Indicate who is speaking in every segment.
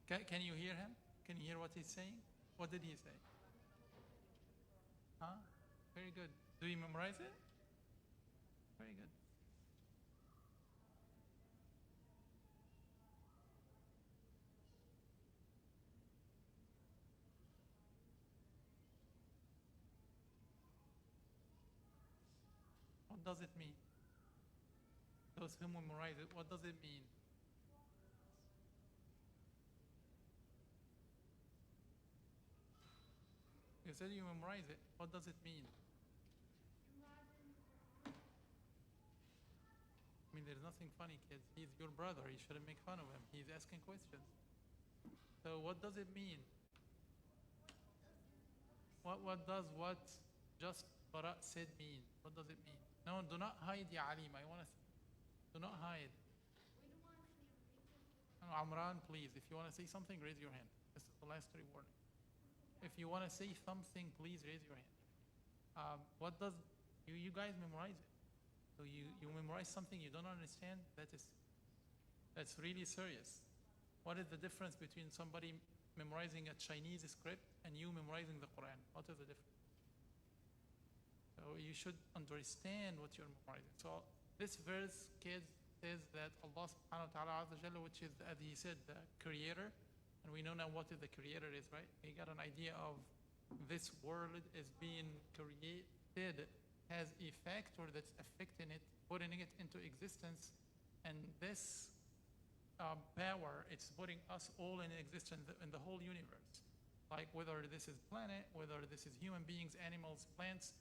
Speaker 1: Can you hear him? Can you hear what he's saying? What did he say? Huh? Very good. Do you memorize it? Very good. What does it mean? Those who memorize it, what does it mean? You said you memorize it. What does it mean? I mean, there's nothing funny, kids. He's your brother. You shouldn't make fun of him. He's asking questions. So what does it mean? What does what just Bara said mean? What does it mean? No, do not hide, Ya Alim. I want to. Do not hide. No, Amran, please. If you want to say something, raise your hand. This is the last warning. If you want to say something, please raise your hand. What does you guys memorize it? So you memorize something you don't understand? That's really serious. What is the difference between somebody memorizing a Chinese script and you memorizing the Quran? What is the difference? So you should understand what you're memorizing. So this verse, kids, says that Allah subhanahu wa ta'ala azza jalla, which is, as he said, the creator, and we know now what the creator is, right? We got an idea of this world is being created, has effect, or that's affecting it, putting it into existence, and this power, it's putting us all in existence in the whole universe. Like whether this is planet, whether this is human beings, animals, plants,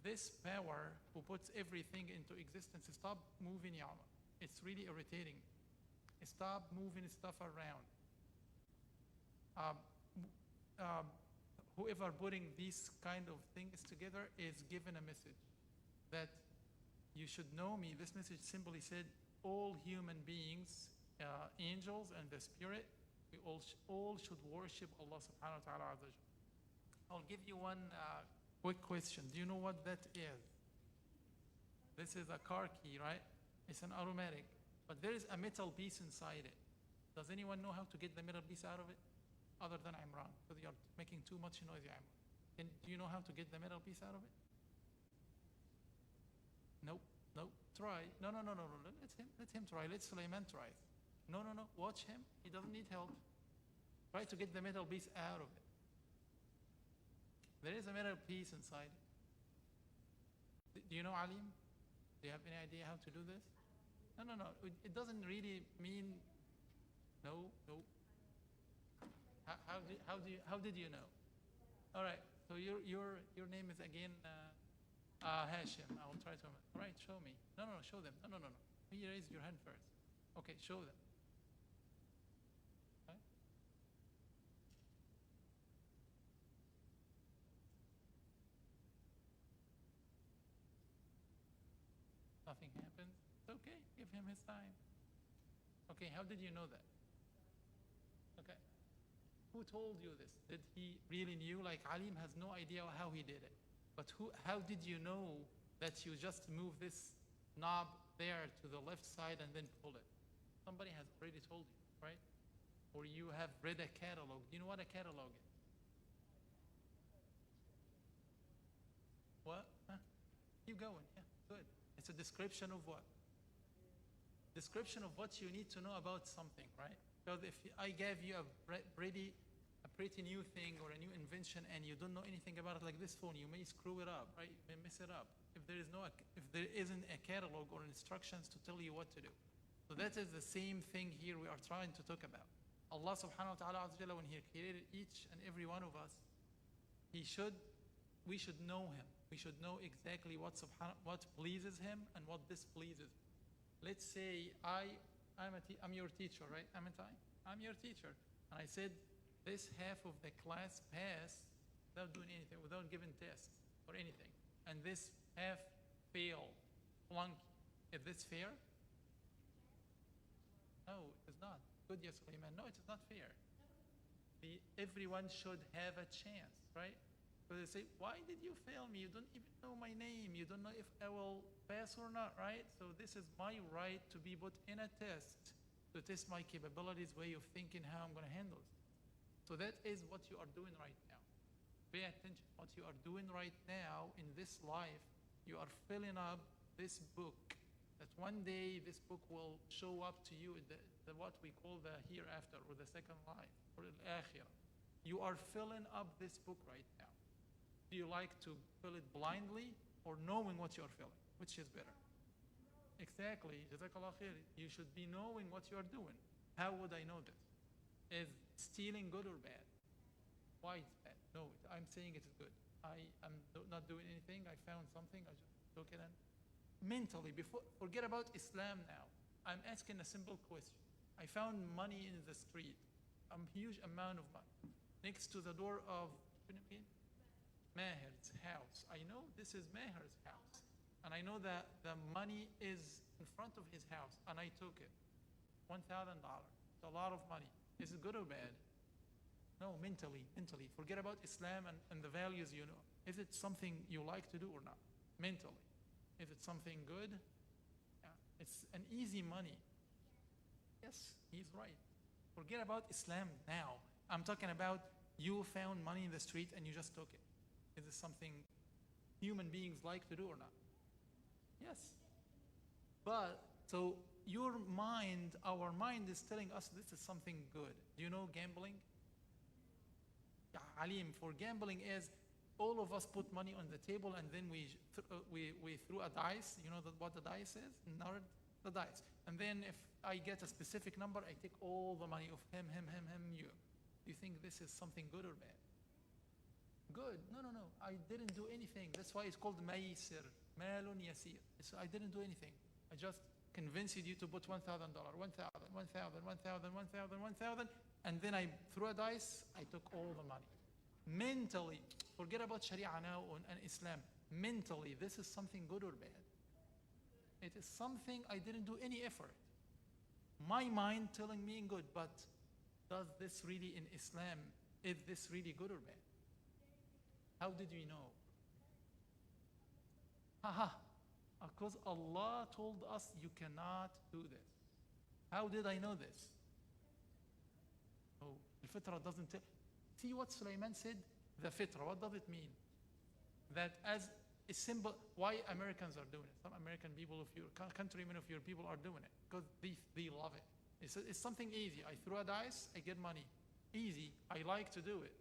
Speaker 1: this power who puts everything into existence, stop moving, ya Allah. It's really irritating. Stop moving stuff around. Whoever putting these kind of things together is given a message that you should know me. This message simply said all human beings, angels and the spirit, we all should worship Allah subhanahu wa ta'ala azza wa jalla. I'll give you one quick question. Do you know what that is? This is a car key, right? It's an automatic, but there is a metal piece inside it. Does anyone know how to get the metal piece out of it? Other than Imran, because you're making too much noise, Imran. Do you know how to get the metal piece out of it? Nope. Try. No. Let him try. Let Sulaiman try. No. Watch him. He doesn't need help. Try to get the metal piece out of it. There is a metal piece inside. Do you know, Alim? Do you have any idea how to do this? No. It doesn't really mean. No. How did you know? All right. So your name is again Hashim. I will try to. All right. Show me. No. Show them. No. You raise your hand first. Okay. Show them. Okay. Nothing happens. It's okay. Give him his time. Okay. How did you know that? Okay. Who told you this? Did he really knew? Like Alim has no idea how he did it. But how did you know that you just move this knob there to the left side and then pull it? Somebody has already told you, right? Or you have read a catalog. Do you know what a catalog is? What? Huh? Keep going. Yeah, good. It's a description of what? Description of what you need to know about something, right? Because if I gave you a pretty new thing or a new invention and you don't know anything about it, like this phone, you may screw it up, right? You may mess it up if there isn't a catalog or instructions to tell you what to do. So that is the same thing here we are trying to talk about. Allah subhanahu wa ta'ala azza wa jalla, when He created each and every one of us, we should know Him. We should know exactly what pleases Him and what displeases Him. Let's say I'm your teacher, right? I'm your teacher. And I said, this half of the class passed without doing anything, without giving tests or anything. And this half failed, flunk. Is this fair? No, it is not. Good, yes, Sulaiman. No, it is not fair. Everyone should have a chance, right? So they say, why did you fail me? You don't even know my name. You don't know if I will pass or not, right? So this is my right to be put in a test. to test my capabilities, way of thinking, how I'm going to handle it. So that is what you are doing right now. Pay attention. What you are doing right now in this life, you are filling up this book. That one day this book will show up to you in the what we call the hereafter, or the second life, or the akhirah. You are filling up this book right now. Do you like to fill it blindly or knowing what you are filling? Which is better? Exactly. Jazakallah khair. You should be knowing what you are doing. How would I know this? Is stealing good or bad? Why it's bad? No, I'm saying it is good. I am not doing anything. I found something. I just took it and mentally, forget about Islam now. I'm asking a simple question. I found money in the street, a huge amount of money, next to the door of Maher's house. I know this is Maher's house, and I know that the money is in front of his house, and I took it. $1,000. It's a lot of money. Is it good or bad? No, mentally. Forget about Islam and the values you know. Is it something you like to do or not? Mentally. Is it something good? Yeah. It's an easy money. Yes, he's right. Forget about Islam now. I'm talking about you found money in the street and you just took it. Is it something human beings like to do or not? Yes. But, so your mind, our mind is telling us this is something good. Do you know gambling? Yeah, Alim, for gambling is all of us put money on the table and then we threw a dice. You know what the dice is? Nard, the dice. And then if I get a specific number, I take all the money of him, you. Do you think this is something good or bad? Good. No. I didn't do anything. That's why it's called maysir. Malun yasir. I didn't do anything. I just convinced you to put $1,000, 1,000, and then I threw a dice, I took all the money. Mentally, forget about Sharia now and Islam. Mentally, this is something good or bad? It is something I didn't do any effort. My mind telling me good, but does this really in Islam, is this really good or bad? How did we know? Because Allah told us you cannot do this. How did I know this? Oh, the fitrah doesn't tell. See what Sulaiman said? The fitrah, what does it mean? That as a symbol, why Americans are doing it? Some American people of your countrymen of your people are doing it because they love it. It's something easy. I throw a dice, I get money. Easy. I like to do it.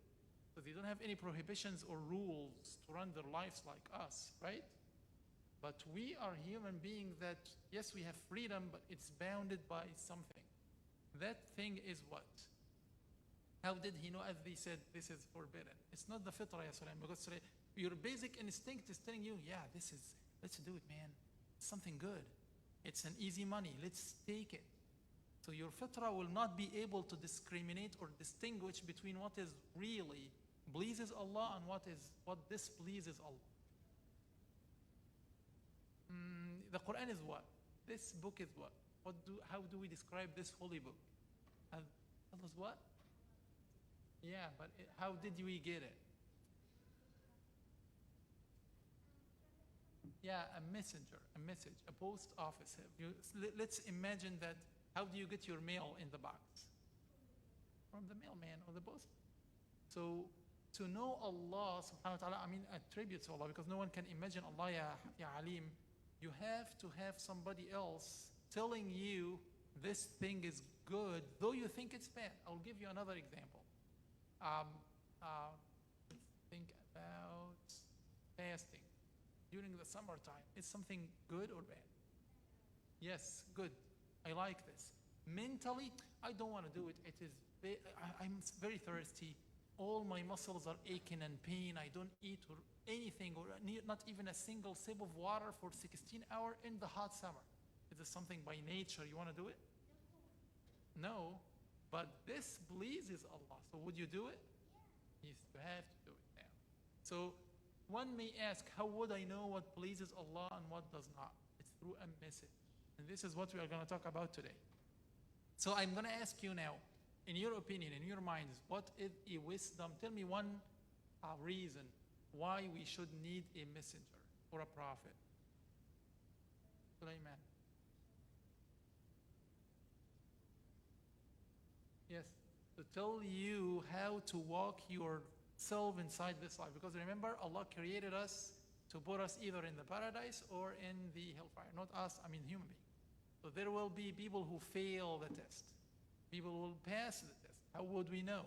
Speaker 1: Because they don't have any prohibitions or rules to run their lives like us, right? But we are human beings that, yes, we have freedom, but it's bounded by something. That thing is what? How did he know, as they said, this is forbidden? It's not the fitrah, ya Salam, because your basic instinct is telling you, yeah, let's do it, man. It's something good. It's an easy money. Let's take it. So your fitrah will not be able to discriminate or distinguish between what is really pleases Allah and what displeases Allah. The Quran is what? This book is what? How do we describe this holy book? Allah's what? Yeah, but how did we get it? Yeah, a messenger, a message, a post office. Let's imagine that. How do you get your mail in the box? From the mailman or the post. So to know Allah subhanahu wa ta'ala, attributes to Allah, because no one can imagine Allah, ya Alim. You have to have somebody else telling you this thing is good, though you think it's bad. I'll give you another example. Think about fasting during the summertime. Is something good or bad? Yes, good. I like this. Mentally, I don't want to do it. I'm very thirsty. All my muscles are aching and pain. I don't eat or anything, or not even a single sip of water for 16 hours in the hot summer. Is this something by nature you want to do it? No, but this pleases Allah. So would you do it? Yes, you have to do it now. So one may ask, how would I know what pleases Allah and what does not? It's through a message. And this is what we are going to talk about today. So I'm going to ask you now, in your opinion, in your minds, what is a wisdom? Tell me one reason why we should need a messenger or a prophet. Sulaiman. Yes, to tell you how to walk yourself inside this life. Because remember, Allah created us to put us either in the paradise or in the hellfire. Not us, I mean human beings. So there will be people who fail the test. People will pass the test. How would we know?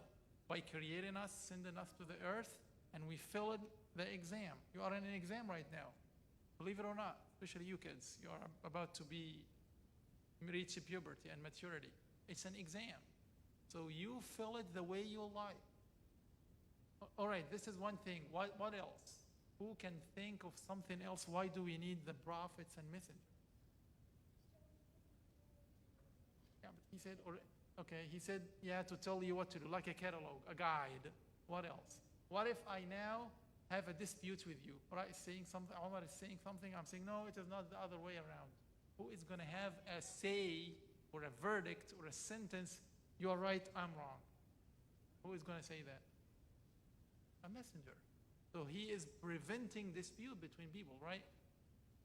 Speaker 1: By creating us, sending us to the earth, and we fill the exam. You are in an exam right now. Believe it or not, especially you kids. You are about to reach puberty and maturity. It's an exam. So you fill it the way you like. All right, this is one thing. What else? Who can think of something else? Why do we need the prophets and messengers? Yeah, but he said, he said, yeah, to tell you what to do, like a catalog, a guide. What else? What if I now have a dispute with you? Right, saying something, Omar is saying something, I'm saying, no, it is not the other way around. Who is going to have a say or a verdict or a sentence? You are right, I'm wrong. Who is going to say that? A messenger. So he is preventing dispute between people, right?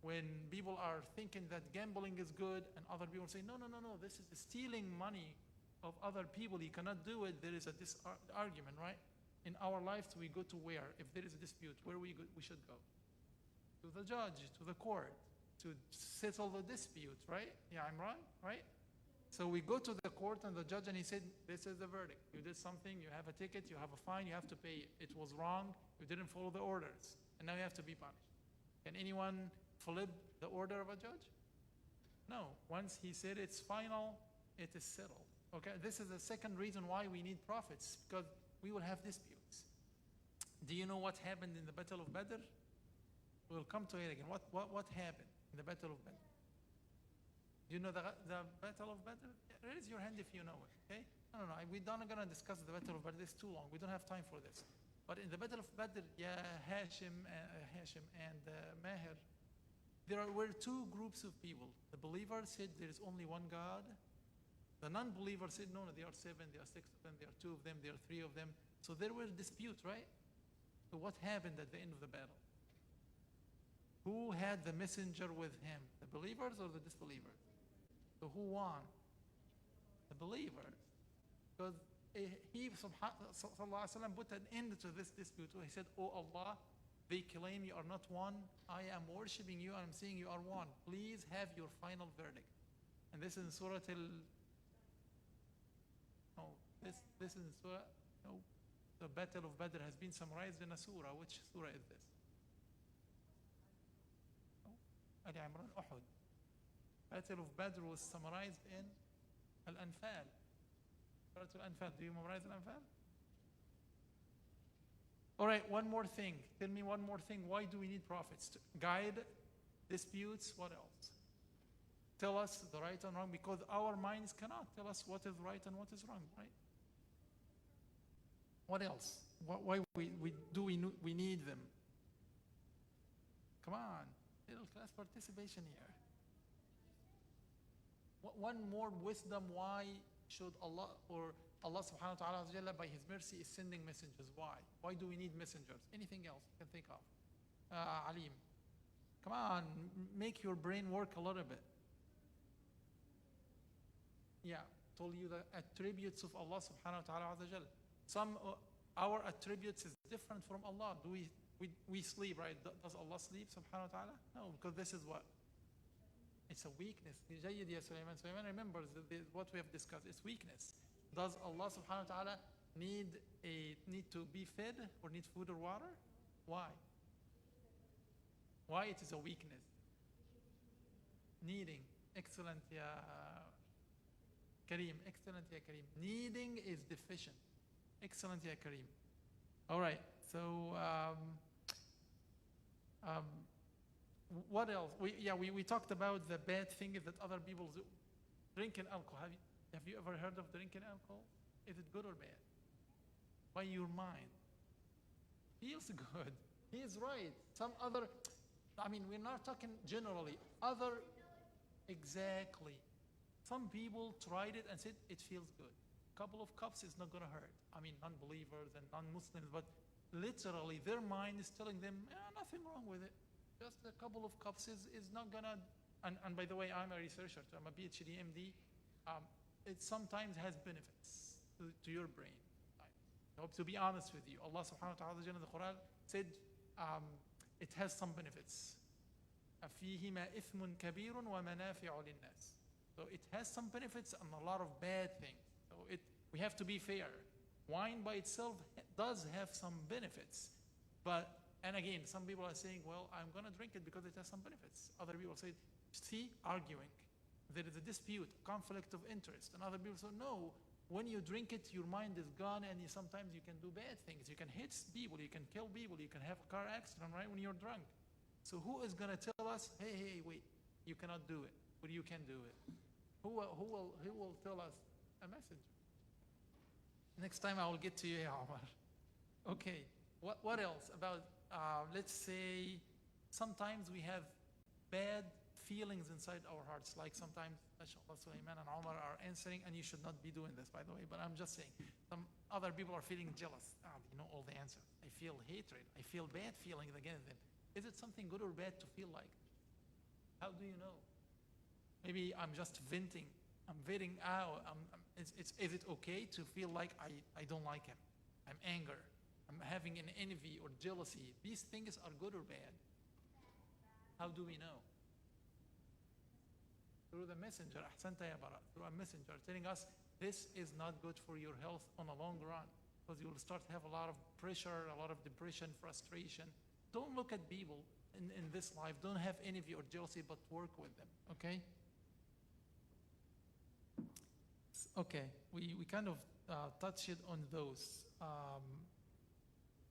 Speaker 1: When people are thinking that gambling is good and other people say, no, this is stealing money of other people. You cannot do it. There is a argument, right? In our lives, we go to where? If there is a dispute, where we should go? To the judge, to the court, to settle the dispute, right? Yeah, I'm wrong, right? So we go to the court and the judge and he said, this is the verdict. You did something, you have a ticket, you have a fine, you have to pay it. It was wrong, you didn't follow the orders, and now you have to be punished. Can anyone flip the order of a judge? No. Once he said it's final, it is settled. Okay, this is the second reason why we need prophets, because we will have disputes. Do you know what happened in the Battle of Badr? We'll come to it again. What happened in the Battle of Badr? Do you know the Battle of Badr? Raise your hand if you know it, okay? No, we're not going to discuss the Battle of Badr. It's too long. We don't have time for this. But in the Battle of Badr, Hashim and Maher, there were two groups of people. The believers said there is only one God. The non-believers said, no, there are 7, there are 6 of them, there are 2 of them, there are 3 of them. So there were disputes, right? So what happened at the end of the battle? Who had the messenger with him? The believers or the disbelievers? So who won? The believers. Because he, sallallahu alaihi wasallam, put an end to this dispute. He said, oh Allah, they claim you are not one. I am worshipping you and I'm saying you are one. Please have your final verdict. And this is in Surah this is in Surah, the Battle of Badr has been summarized in a surah. Which surah is this? Ali Imran, Uhud. Battle of Badr was summarized in Al-Anfal. Surah Al-Anfal. Do you memorize Al-Anfal? All right, one more thing. Tell me one more thing. Why do we need prophets? To guide disputes. What else? Tell us the right and wrong, because our minds cannot tell us what is right and what is wrong, right? What else? Why we need them? Come on, middle class participation here. One more wisdom. Why should Allah subhanahu wa ta'ala by His mercy is sending messengers? Why do we need messengers? Anything else you can think of? Alim, come on, make your brain work a little bit. Yeah, told you the attributes of Allah subhanahu wa ta'ala azza jal. Some our attributes is different from Allah. Do we sleep, right? Does Allah sleep subhanahu wa ta'ala? No, because this is what? It's a weakness. Jayyid ya Sulaiman. Sulaiman remembers what we have discussed. It's weakness. Does Allah subhanahu wa ta'ala need to be fed or need food or water? Why? Why it is a weakness? Needing. Excellent, ya Kareem. Excellent, ya Kareem. Needing is deficient. Excellent, ya Kareem. All right. So, what else? We talked about the bad thing that other people do. Drinking alcohol. Have you ever heard of drinking alcohol? Is it good or bad? By your mind. Feels good. He is right. We're not talking generally. Exactly. Some people tried it and said it feels good. A couple of cups is not going to hurt. Non-believers and non-Muslims, but literally their mind is telling them, nothing wrong with it. Just a couple of cups is not going to... And by the way, I'm a researcher, so I'm a PhD, MD. It sometimes has benefits. to your brain. I hope to be honest with you. Allah subhanahu wa ta'ala in the Quran said it has some benefits. فِيهِمَا إِثْمٌ كَبِيرٌ وَمَنَافِعُ لِلنَّاسِ. So it has some benefits and a lot of bad things. So we have to be fair. Wine by itself does have some benefits. And again, some people are saying, well, I'm going to drink it because it has some benefits. Other people say, see, arguing. There is a dispute, conflict of interest. And other people say, no, when you drink it, your mind is gone and sometimes you can do bad things. You can hit people, you can kill people, you can have a car accident, right, when you're drunk. So who is going to tell us, hey, wait, you cannot do it, or you can do it? Who will tell us a message? Next time I will get to you, Omar. Okay, what else about, let's say, sometimes we have bad feelings inside our hearts, like sometimes, mashallah, Sulaiman and Omar are answering, and you should not be doing this, by the way, but I'm just saying, some other people are feeling jealous. They know all the answers. I feel hatred. I feel bad feelings against them. Is it something good or bad to feel like? How do you know? Maybe I'm just venting. I'm venting out. Is it okay to feel like I don't like him? I'm angry. I'm having an envy or jealousy. These things are good or bad? How do we know? Through the messenger, ahsanta ya bara, through a messenger telling us this is not good for your health on a long run, because you will start to have a lot of pressure, a lot of depression, frustration. Don't look at people in this life. Don't have envy or jealousy, but work with them, okay? Okay, we kind of touched on those.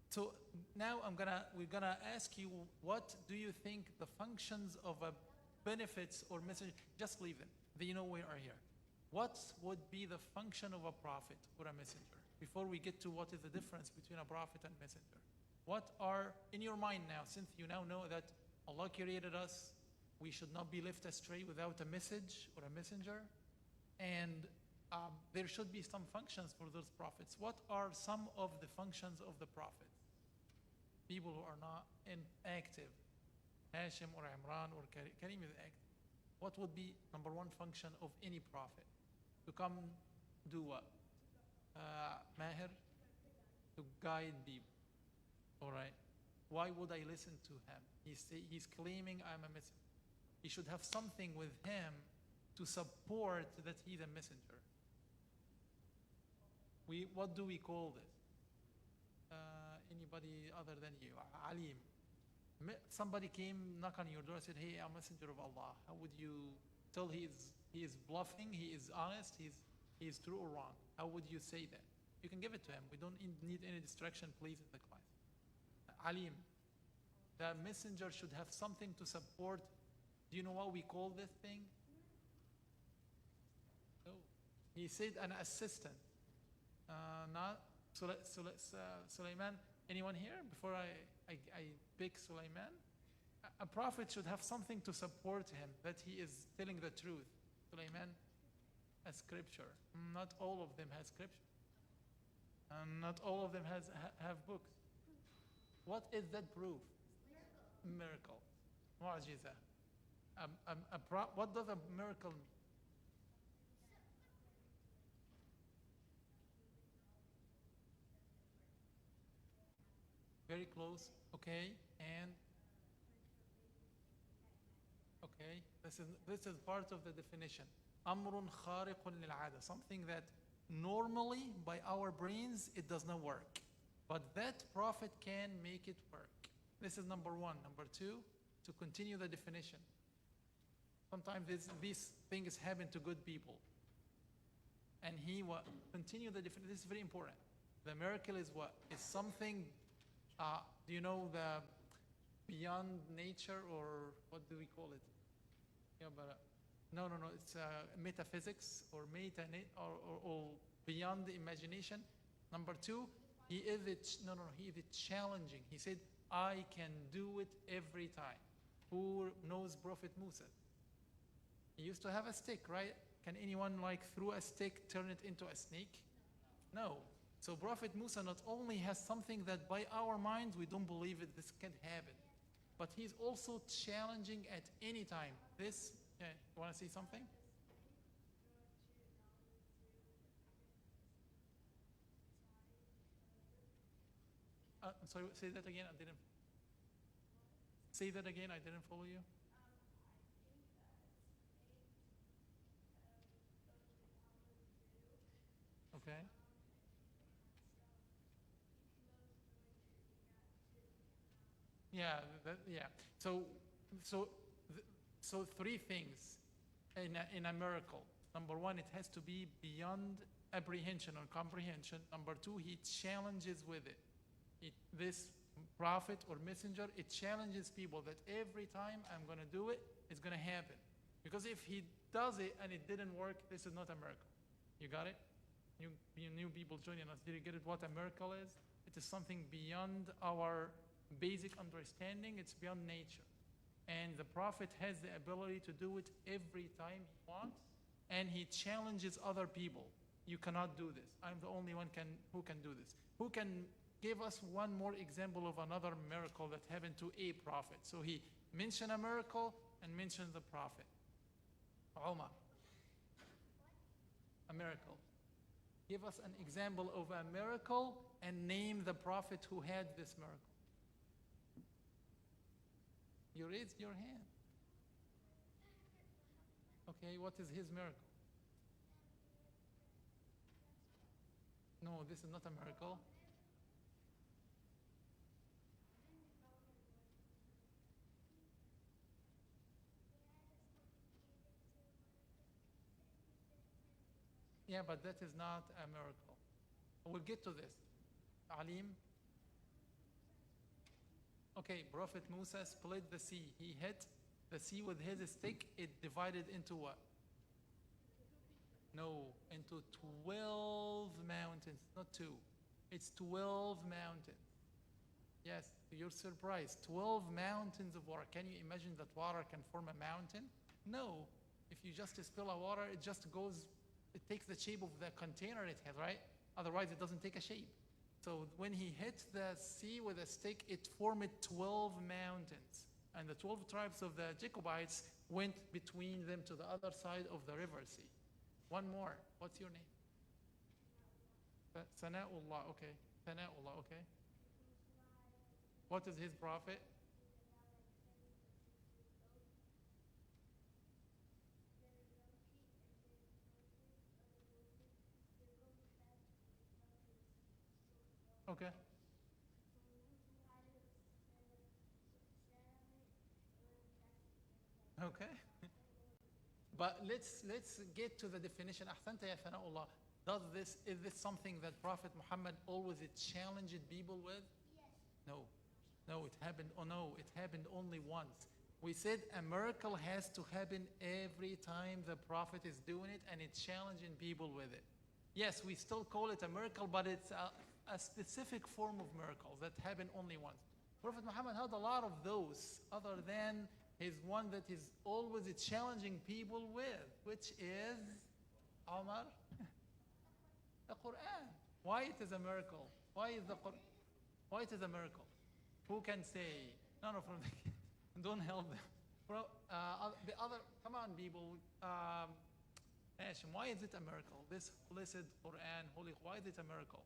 Speaker 1: So now we're gonna ask you, what do you think the functions of a benefits or message? Just leave them. You know we are here. What would be the function of a prophet or a messenger? Before we get to what is the difference between a prophet and messenger. What are in your mind now, since you now know that Allah created us, we should not be left astray without a message or a messenger, and there should be some functions for those prophets. What are some of the functions of the prophets? People who are not active. Hashim or Imran or Karim is active. What would be number one function of any prophet? To come do what? Mahir? To guide people. All right. Why would I listen to him? He's claiming I'm a messenger. He should have something with him to support that he's a messenger. What do we call this? Anybody other than you? Alim. Somebody came, knock on your door, and said, hey, I'm a messenger of Allah. How would you tell he is bluffing, he is honest, he is true or wrong? How would you say that? You can give it to him. We don't need any distraction, please, in the class. Alim. The messenger should have something to support. Do you know what we call this thing? No. He said an assistant. Not Sulaiman. Anyone here? Before I pick Sulaiman? A prophet should have something to support him, that he is telling the truth. Sulaiman has scripture. Not all of them has scripture. And not all of them have books. What is that proof? Miracle. Mu'jiza. What does a miracle mean? Very close. Okay. And okay. This is part of the definition. Amrun khariqun lil'ada. Something that normally by our brains it does not work. But that prophet can make it work. This is number one. Number two, to continue the definition. Sometimes these things happen to good people. And he will continue the definition. This is very important. The miracle is what? Is something, do you know the beyond nature, or what do we call it? Yeah, but no. It's metaphysics or beyond the imagination. Number two, he is challenging. He said, I can do it every time. Who knows Prophet Musa? He used to have a stick, right? Can anyone through a stick turn it into a snake? No. So Prophet Musa not only has something that by our minds we don't believe it, this can happen, but he's also challenging at any time. You want to say something? I'm sorry, say that again. I didn't. Say that again. I didn't follow you. Okay. Yeah. Yeah. So, so, so three things in a miracle. Number one, it has to be beyond apprehension or comprehension. Number two, he challenges with it. This prophet or messenger, it challenges people that every time I'm going to do it, it's going to happen. Because if he does it and it didn't work, this is not a miracle. You got it? You new people joining us, did you get it what a miracle is? It is something beyond our basic understanding. It's beyond nature. And the prophet has the ability to do it every time he wants, and he challenges other people. You cannot do this. I'm the only one who can do this. Who can give us one more example of another miracle that happened to a prophet? So he mentioned a miracle and mentioned the prophet. Umar. A miracle. Give us an example of a miracle and name the prophet who had this miracle. You raised your hand. Okay, what is his miracle? No, this is not a miracle. Yeah, but that is not a miracle. We'll get to this. Alim? Okay, Prophet Musa split the sea. He hit the sea with his stick. It divided into what? No, into 12 mountains, not two. It's 12 mountains. Yes, to your surprise, 12 mountains of water. Can you imagine that water can form a mountain? No. If you just spill a water, it just goes, it takes the shape of the container it has, right? Otherwise, it doesn't take a shape. So when he hit the sea with a stick, it formed 12 mountains. And the 12 tribes of the Jacobites went between them to the other side of the river sea. One more. What's your name? Sana'ullah, okay. Sana'ullah, okay. What is his prophet? Okay. Okay. But let's get to the definition. أحسنت يا ثناء الله. Is this something that Prophet Muhammad always challenged people with? Yes. No. No, it happened. Oh no, it happened only once. We said a miracle has to happen every time the Prophet is doing it, and it's challenging people with it. Yes, we still call it a miracle, but it's a specific form of miracle that happened only once. Prophet Muhammad had a lot of those other than his one that is always challenging people with, which is Omar, the Quran. Why it is a miracle? Why it is a miracle? Who can say? None of them. Don't help them. The other, come on, people. Hashim, why is it a miracle? This blessed Quran, holy, why is it a miracle?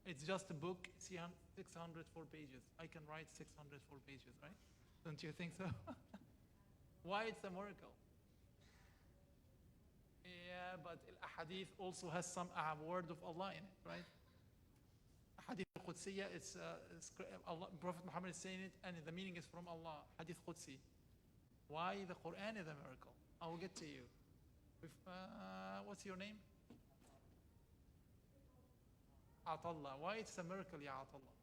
Speaker 1: It's just a book, 604 pages. I can write 604 pages, right? Don't you think so? Why it's a miracle? Yeah, but al-ahadith also has some word of Allah in it, right? Hadith al-Qudsiyya, it's Allah, Prophet Muhammad is saying it, and the meaning is from Allah. Hadith Qudsi. Why the Quran is a miracle? I will get to you. What's your name? Atallah. Why it's a miracle, ya Atallah?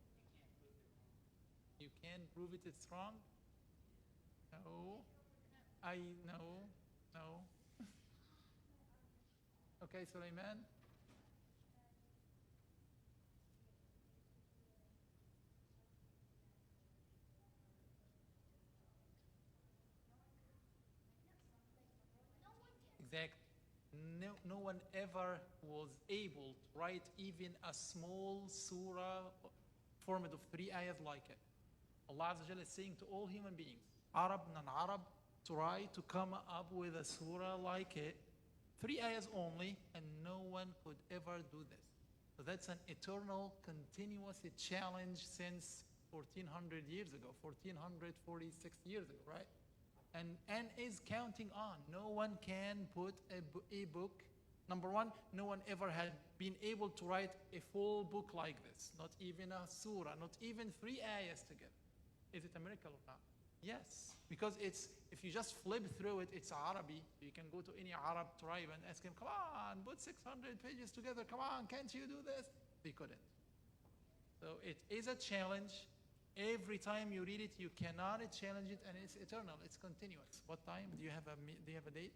Speaker 1: You can't prove it, it's wrong? No. No. Okay, Sulaiman. Exactly. No one ever was able to write even a small surah formed of 3 ayahs like it. Allah Azza wa Jalla is saying to all human beings, Arab, non-Arab, try to come up with a surah like it, 3 ayahs only, and no one could ever do this. So that's an eternal, continuous challenge since 1400 years ago, 1446 years ago, right? And is counting on. No one can put a book. Number one, no one ever had been able to write a full book like this, not even a surah, not even 3 ayahs together. Is it a miracle or not? Yes, because if you just flip through it, it's Arabic. You can go to any Arab tribe and ask him, come on, put 600 pages together, come on, can't you do this? They couldn't. So it is a challenge. Every time you read it, you cannot challenge it, and it's eternal, it's continuous. What time? Do you have a date?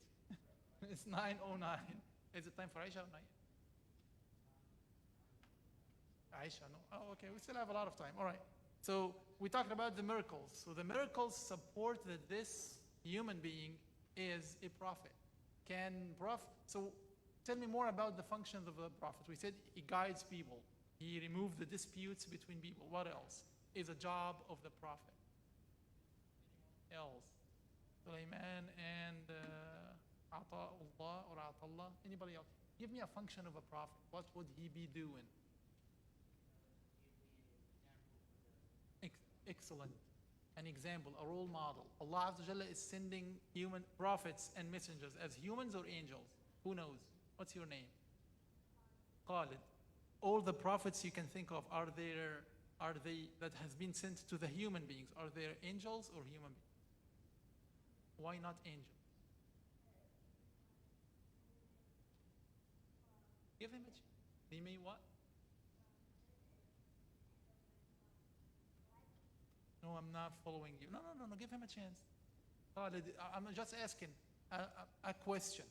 Speaker 1: It's 9:09. Is it time for Aisha or not? Aisha, no? Oh, okay, we still have a lot of time. All right. So we talked about the miracles. So the miracles support that this human being is a prophet. So tell me more about the functions of the prophet. We said he guides people. He removed the disputes between people. What else is a job of the prophet? Else? Sulaiman and Ata'ullah or Atallah. Anybody else? Give me a function of a prophet. What would he be doing? Excellent. An example, a role model. Allah Azza wa Jalla is sending human prophets and messengers as humans or angels. Who knows? What's your name? Khalid. All the prophets you can think of, are they that has been sent to the human beings? Are they angels or human beings? Why not angels? Give him a chance. He may what? No, I'm not following you. No. Give him a chance. I'm just asking a question.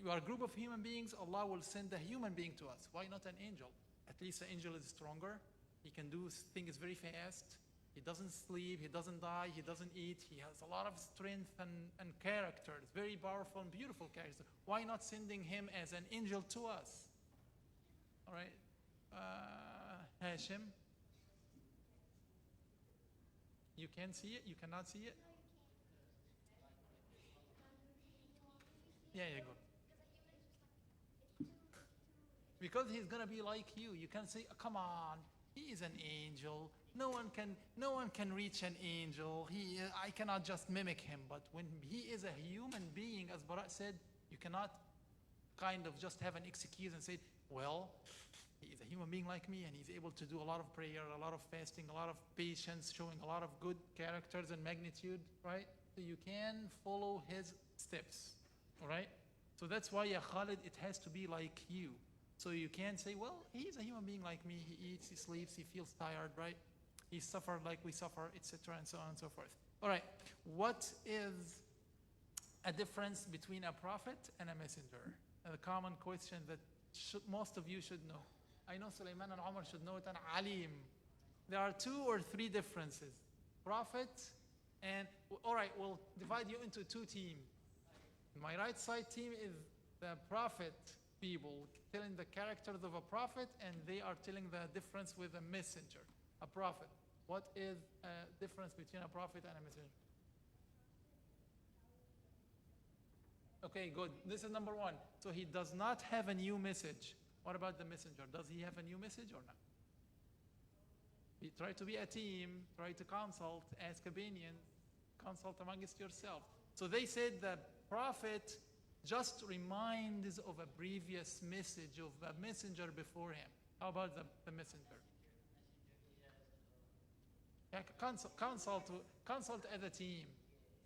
Speaker 1: You are a group of human beings. Allah will send a human being to us. Why not an angel? At least the angel is stronger. He can do things very fast. He doesn't sleep. He doesn't die. He doesn't eat. He has a lot of strength and character. It's very powerful and beautiful character. Why not sending him as an angel to us? All right. Hashim. You can see it? You cannot see it? Yeah, go. Because he's gonna be like you. You can say, oh, come on, he is an angel. No one can reach an angel. I cannot just mimic him. But when he is a human being, as Barat said, you cannot kind of just have an excuse and say, well, he is a human being like me, and he's able to do a lot of prayer, a lot of fasting, a lot of patience, showing a lot of good characters and magnitude, right? So you can follow his steps, all right? So that's why, ya Khalid, it has to be like you. So you can't say, well, he's a human being like me. He eats, he sleeps, he feels tired, right? He suffered like we suffer, etc., and so on and so forth. All right, what is a difference between a prophet and a messenger? A common question that most of you should know. I know Sulaiman and Umar should know it, and Alim. There are 2 or 3 differences. Prophet and, all right, we'll divide you into 2 teams. My right side team is the prophet people, telling the characters of a prophet, and they are telling the difference with a messenger, a prophet. What is a difference between a prophet and a messenger? Okay, good. This is number 1. So he does not have a new message. What about the messenger? Does he have a new message or not? You try to be a team, try to consult, ask opinions, consult amongst yourself. So they said the prophet just reminds of a previous message of a messenger before him. How about the messenger? Yeah, consult as a team.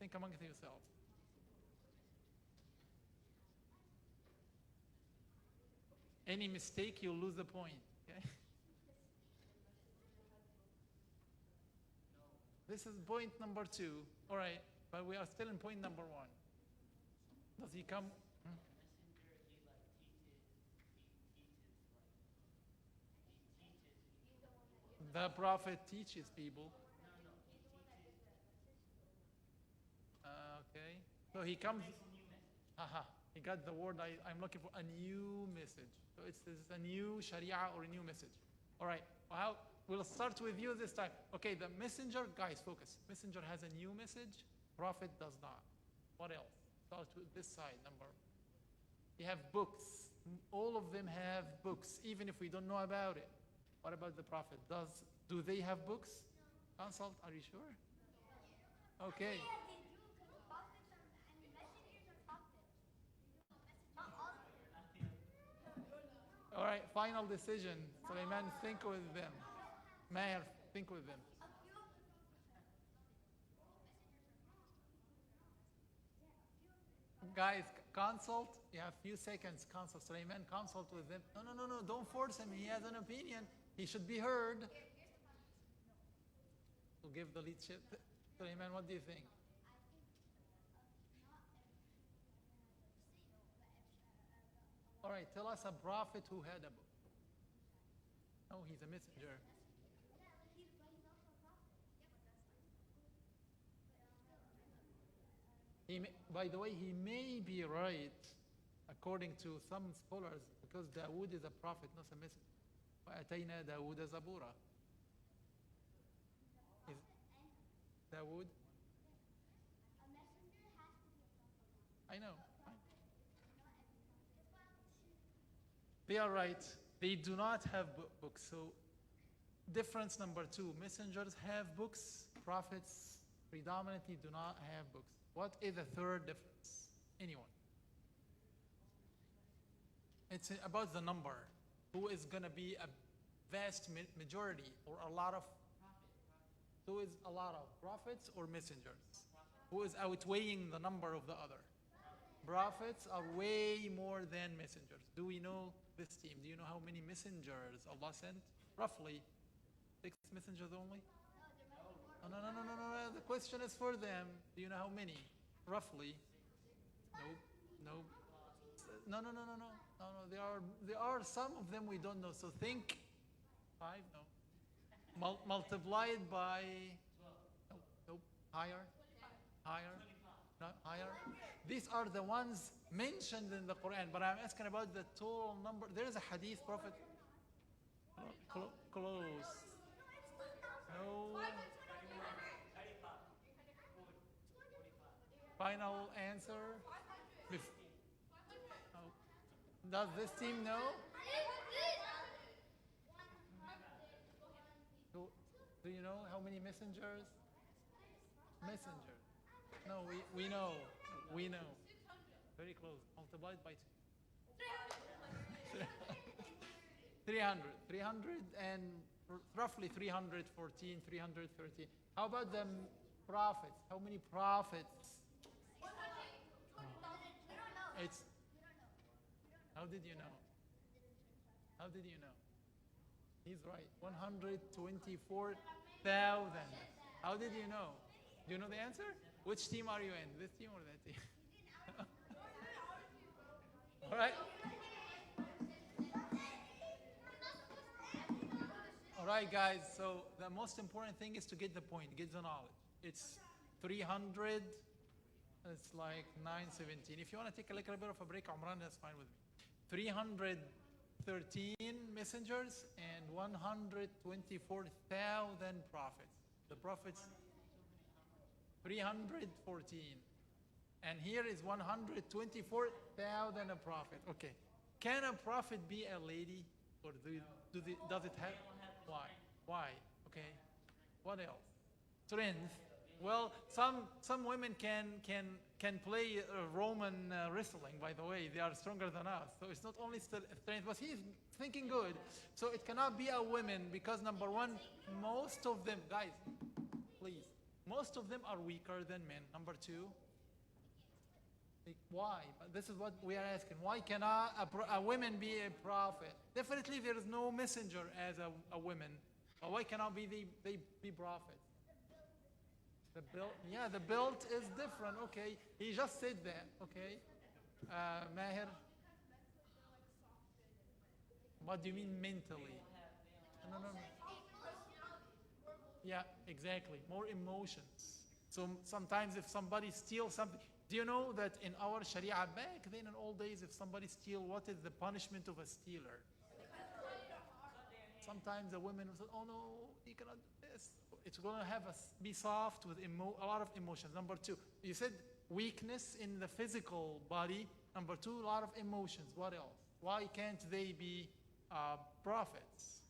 Speaker 1: Think amongst yourself. Any mistake, you'll lose the point. Okay? This is point number 2. All right, but we are still in point number 1. Does he come? The prophet teaches people. Okay. So he comes. He got the word I'm looking for, a new message. So it's a new Sharia or a new message. All right. Well, we'll start with you this time. Okay, the messenger, guys, focus. Messenger has a new message. Prophet does not. What else? Start with this side, number. You have books. all of them have books, even if we don't know about it. What about the Prophet? Do they have books? Consult, are you sure? Okay. All right, final decision. Sulaiman, think with them. Maher, think with them. Guys, consult. You have few seconds. Consult. Sulaiman, consult with them. No. Don't force him. He has an opinion. He should be heard. To give the leadership. Sulaiman, what do you think? All right, tell us a prophet who had a book. No, he's a messenger. By the way, he may be right according to some scholars because Dawood is a prophet, not a messenger. وَأَتَيْنَا دَاوُودَ زَبُورًا. Is Dawood? I know. They are right. They do not have books. So difference number 2, messengers have books, prophets predominantly do not have books. What is the third difference? Anyone? It's about the number. Who is going to be a vast majority or a lot of? Who is a lot of prophets or messengers? Who is outweighing the number of the other? Prophets are way more than messengers. Do we know this team? Do you know how many messengers Allah sent? Roughly 6 messengers only? No. The question is for them. Do you know how many? Roughly? No. No. There are some of them we don't know. So think 5. No. Multiply it by. Nope. Higher. Not higher. These are the ones mentioned in the Quran, but I'm asking about the total number. There is a hadith, Prophet. Close. No. Final answer. Does this team know? Do you know how many messengers? Messengers. No, we know. We know. Very close. Multiplied by 2. 300. 300 and roughly 314, 313. How about the prophets? How many prophets? It's. How did you know? How did you know? He's right. 124,000. How did you know? Do you know the answer? Which team are you in? This team or that team? All right. All right, guys. So the most important thing is to get the point, get the knowledge. It's 300. It's like 917. If you want to take a little bit of a break, Umran, that's fine with me. 313 messengers and 124,000 prophets. The prophets, 314. And here is 124,000 a prophet. Okay. Can a prophet be a lady? Or does it have? Why? Okay. What else? Strength. Well, some women can play Roman wrestling, by the way. They are stronger than us. So it's not only strength, but he's thinking good. So it cannot be a woman because number 1, most of them, guys, please, most of them are weaker than men. Number 2, why? This is what we are asking. Why cannot a woman be a prophet? Definitely there is no messenger as a woman. But why cannot they be prophets? The build is different. Okay, he just said that. Okay, Maher. What do you mean mentally? No. Yeah, exactly. More emotions. So sometimes if somebody steals something, do you know that in our Sharia back then in old days, if somebody steals, what is the punishment of a stealer? Sometimes the women will say, "Oh no, he cannot do this." It's going to be soft with a lot of emotions. Number 2, you said weakness in the physical body. Number 2, a lot of emotions. What else? Why can't they be prophets?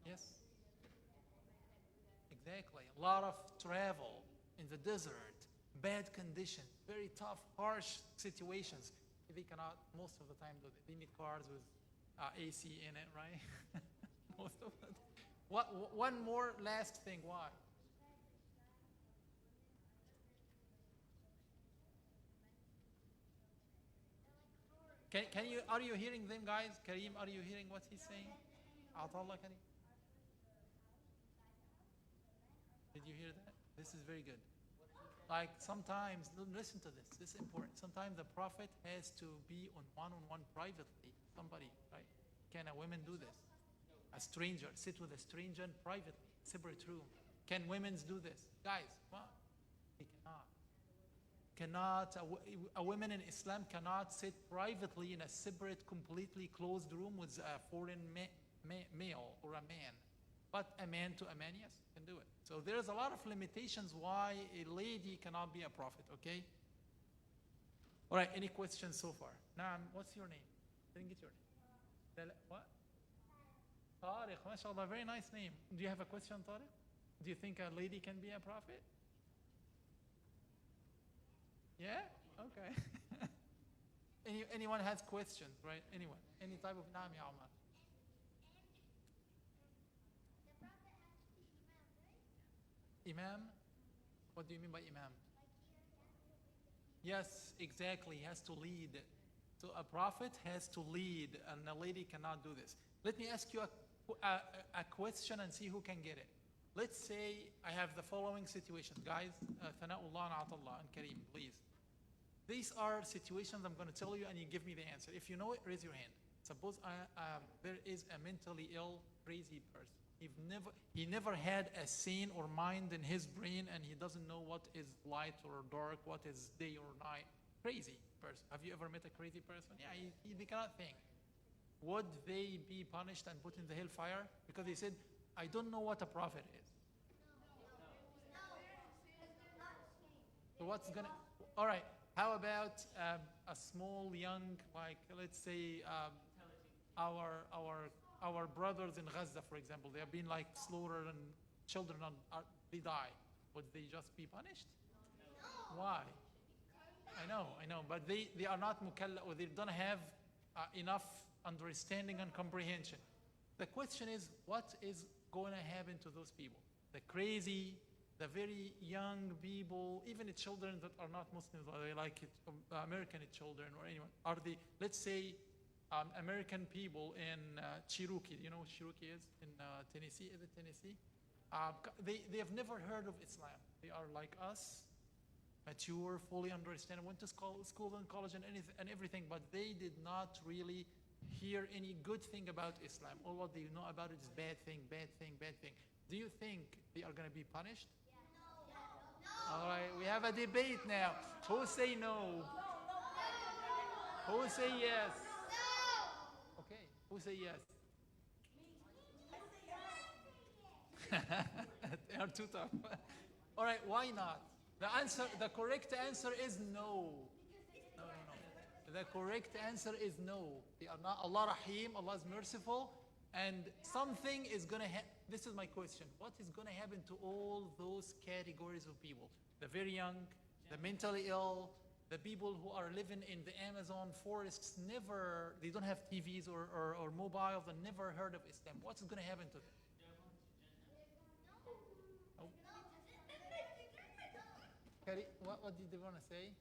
Speaker 1: Yes. Exactly. A lot of travel in the desert, bad conditions, very tough, harsh situations. They cannot, most of the time, do they? They need cars with AC in it, right? Most of it. One more last thing. Why? Can you, are you hearing them, guys? Kareem, are you hearing what he's saying? Atallah, Kareem? Did you hear that? This is very good. Like sometimes, listen to this. This is important. Sometimes the prophet has to be on one-on-one privately. Somebody, right? Can a woman do this? A stranger, sit with a stranger privately, separate room. Can women do this? Guys, what? They cannot. A woman in Islam cannot sit privately in a separate, completely closed room with a foreign male or a man. But a man to a man, yes, can do it. So there's a lot of limitations why a lady cannot be a prophet, okay? All right, any questions so far? Naam, what's your name? Didn't get your name. What? Tariq, mashallah, very nice name. Do you have a question, Tariq? Do you think a lady can be a prophet? Yeah? Okay. Anyone has questions, right? Anyone? Any type of naam, ya Umar? Imam? What do you mean by imam? Yes, exactly. He has to lead. So a prophet has to lead, and a lady cannot do this. Let me ask you a question and see who can get it. Let's say I have the following situation. Guys, Thana'ullah and Atallah and Kareem, please. These are situations I'm going to tell you and you give me the answer. If you know it, raise your hand. Suppose there is a mentally ill, crazy person. He never had a scene or mind in his brain, and he doesn't know what is light or dark, what is day or night. Crazy person. Have you ever met a crazy person? Yeah, they cannot think. Would they be punished and put in the hellfire? Because they said, I don't know what a prophet is. So what's gonna, all right, how about a small, young, like, let's say, our brothers in Gaza, for example, they have been like slaughtered and children, they die. Would they just be punished? Why? I know, but they are not mukalla, or they don't have enough understanding and comprehension. The question is, what is going to happen to those people? The crazy, the very young people, even the children that are not Muslims, are they like American children or anyone? Are they, let's say, American people in Cherokee, you know what Cherokee is? In Tennessee, is it Tennessee? They have never heard of Islam. They are like us, mature, fully understand, went to school and college and everything, but they did not really hear any good thing about Islam. All what they know about it is bad thing, bad thing, bad thing. Do you think they are going to be punished? All right, we have a debate now. Who say no? Who say yes? Okay, who say yes? They are too tough. All right, why not? The correct answer is no. No. The correct answer is no. They are not. Allah Rahim, Allah is merciful, and something is going to happen. This is my question. What is going to happen to all those categories of people? The very young, the mentally ill, the people who are living in the Amazon forests, they don't have TVs or mobiles and never heard of Islam. What's going to happen to them? Oh. What did they want to say?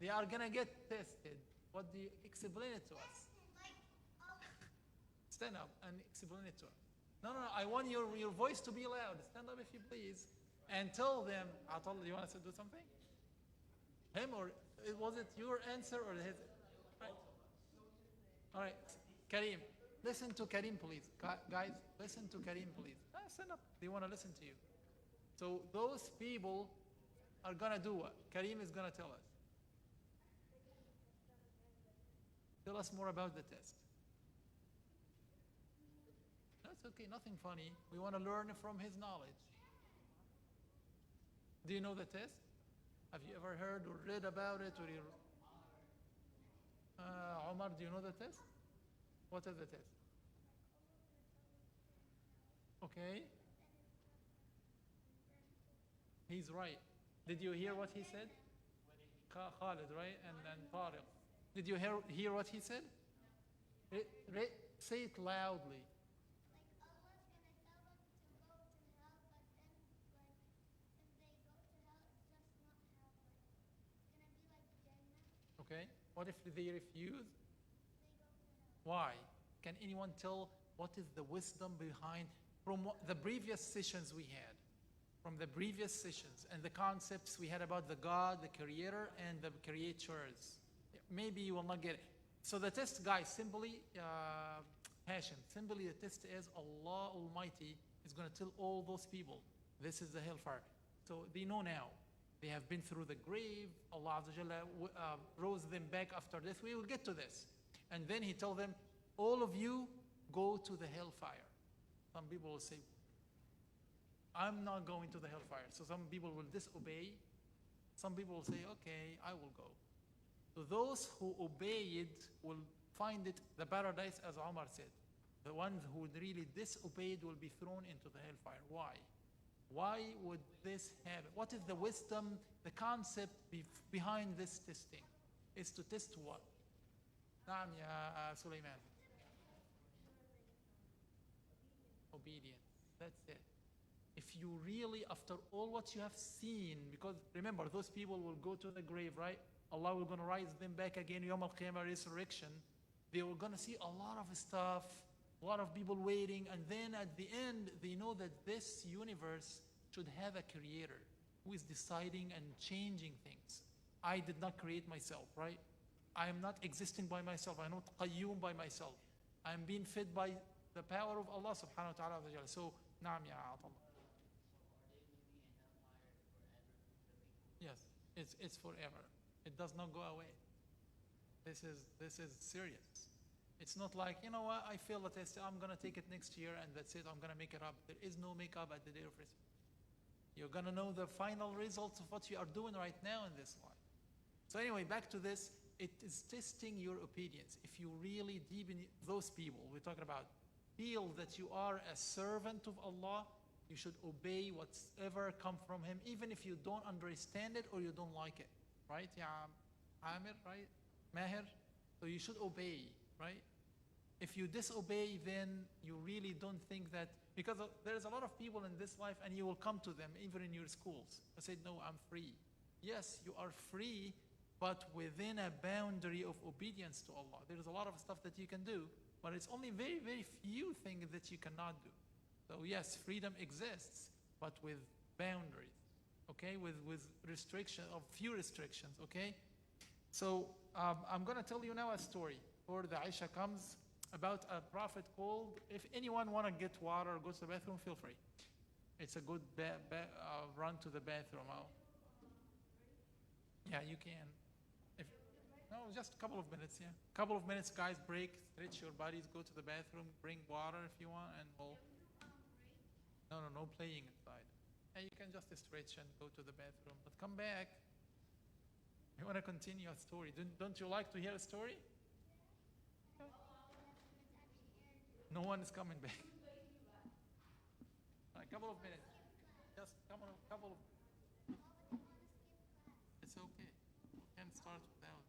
Speaker 1: They are going to get tested. What do you explain it to us? Stand up and explain it to us. No, I want your voice to be loud. Stand up if you please. And tell them, Atallah, you want to do something? Him, or was it your answer or his? Right. All right. Kareem, listen to Kareem, please. Guys, listen to Kareem, please. Stand up. They want to listen to you. So those people are going to do what? Kareem is going to tell us. Tell us more about the test. That's okay, nothing funny. We want to learn from his knowledge. Do you know the test? Have you ever heard or read about it? Or Omar, do you know the test? What is the test? Okay. He's right. Did you hear what he said? Khalid, right? And Tariq. Did you hear what he said? Say it loudly. Okay. What if they refuse? Why? Can anyone tell what is the wisdom behind from the previous sessions we had? From the previous sessions and the concepts we had about the God, the creator, and the creatures. Maybe you will not get it. So the test, guys, simply, Hashim, simply the test is Allah Almighty is going to tell all those people, this is the hellfire. So they know now. They have been through the grave. Allah Azza wa Jalla rose them back after death. We will get to this. And then he told them, all of you go to the hellfire. Some people will say, I'm not going to the hellfire. So some people will disobey. Some people will say, okay, I will go. So those who obeyed will find it the paradise, as Omar said. The ones who really disobeyed will be thrown into the hellfire. Why? Why would this happen? What is the wisdom, the concept behind this testing? Is to test what? Naam ya Sulaiman. Obedience. That's it. If you really, after all what you have seen, because remember, those people will go to the grave, right? Allah will going to rise them back again, Yawm al-Qiyamah, resurrection. They were going to see a lot of stuff, a lot of people waiting, and then at the end, they know that this universe should have a creator who is deciding and changing things. I did not create myself, right? I am not existing by myself. I'm not qayyum by myself. I'm being fed by the power of Allah subhanahu wa ta'ala. So, naam ya Atallah. Yes, it's forever. It does not go away. This is serious. It's not like, you know what, I failed the test, I'm going to take it next year and that's it, I'm going to make it up. There is no make up at the day of resurrection. You're going to know the final results of what you are doing right now in this life. So anyway, back to this, it is testing your obedience. If you really deep in those people we're talking about, feel that you are a servant of Allah, you should obey whatever come from Him, even if you don't understand it or you don't like it. Right? Yeah, Amir, right? Mahir? So you should obey, right? If you disobey, then you really don't think that, because there's a lot of people in this life and you will come to them, even in your schools. I said, no, I'm free. Yes, you are free, but within a boundary of obedience to Allah. There's a lot of stuff that you can do, but it's only very, very few things that you cannot do. So yes, freedom exists, but with boundaries, okay? With restriction, of few restrictions, okay? So I'm going to tell you now a story before the Aisha comes about a prophet called, if anyone want to get water or go to the bathroom, feel free. It's a good run to the bathroom. Yeah, you can. No, just a couple of minutes, yeah. Couple of minutes, guys, break, stretch your bodies, go to the bathroom, bring water if you want, and we'll... No playing inside. Yeah, you can just stretch and go to the bathroom, but come back. You want to continue a story. Don't you like to hear a story? Okay. No one is coming back. A couple of minutes. Just couple of... It's okay. You can start without...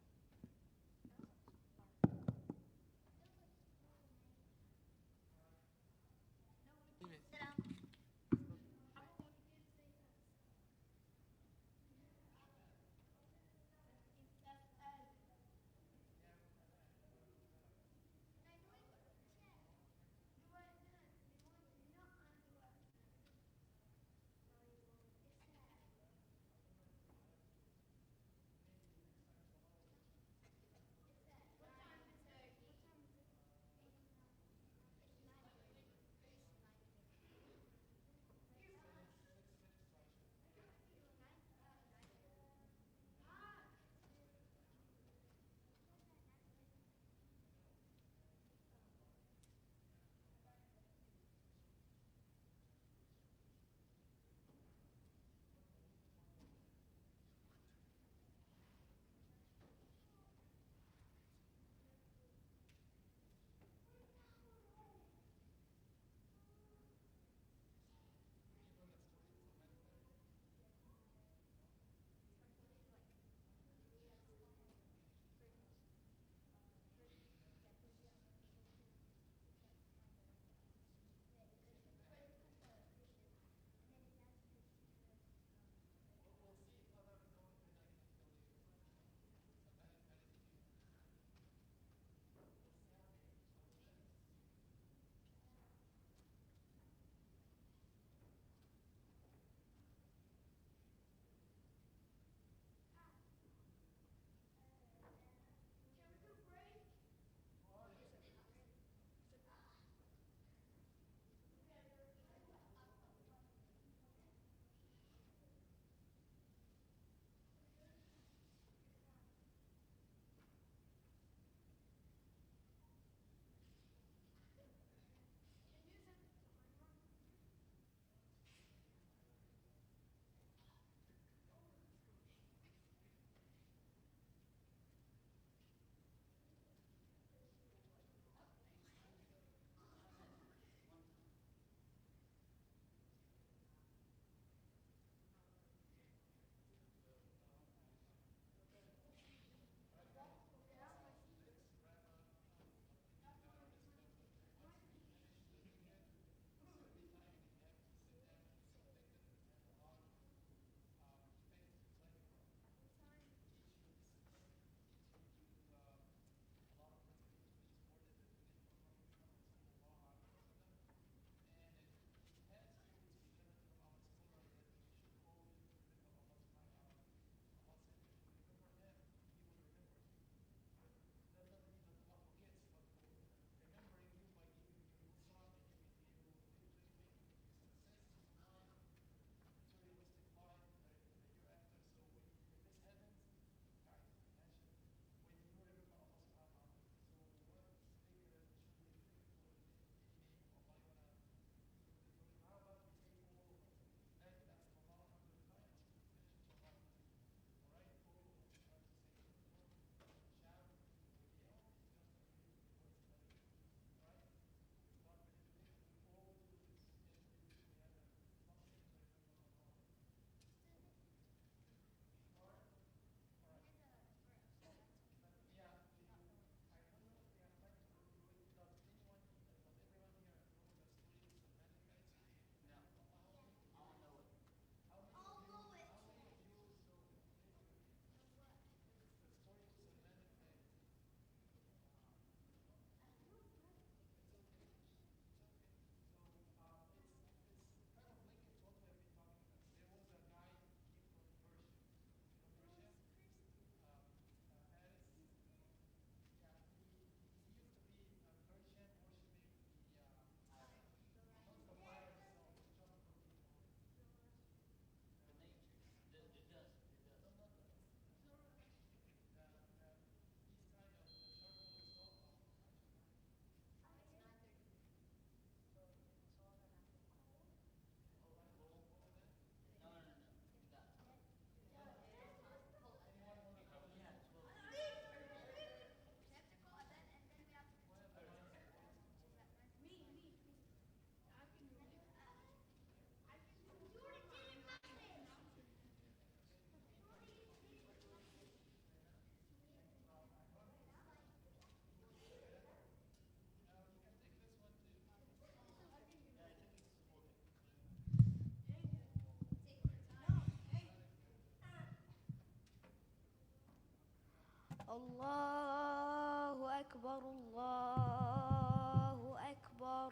Speaker 2: الله أكبر الله أكبر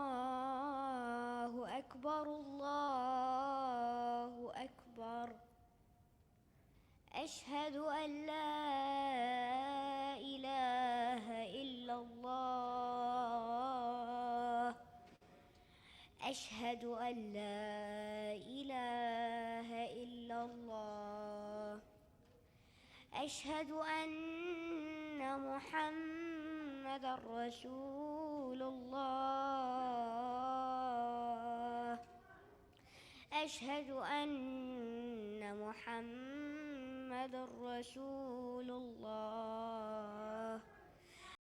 Speaker 2: الله أكبر الله أكبر أشهد أن لا إله إلا الله أشهد أن لا إله إلا الله أشهد أن محمدًا رسول الله أشهد أن محمدًا رسول